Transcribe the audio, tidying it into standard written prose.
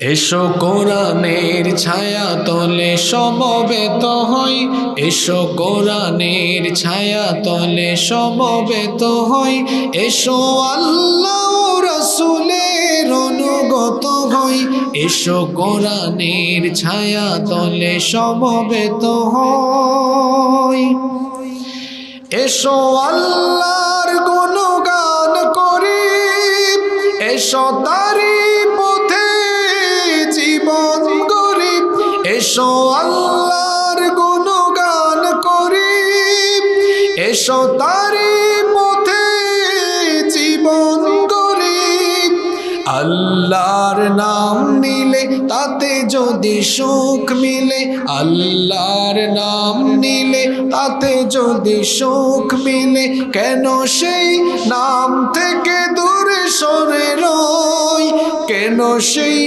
এসো কোরআনের ছায়া তলে সমবেত হই, এসো কোরআনের ছায়া তলে সমবেত হই, এসো আল্লাহ রাসূলের অনুগত হই, এসো কোরআনের ছায়া তলে সমবেত হই। এসো আল্লাহর গুণগান করি, এসো তারি পথে জীবন গড়ি, এসো আল্লাহর গুণগান করি, এসো তারি পথে জীবন গড়ি। আল্লাহর নাম নিলে তাতে যদি সুখ মিলে, আল্লাহর নাম নিলে তাতে যদি সুখ মিলে, কেন সেই নাম থেকে দূরে সরে রই, কেন সেই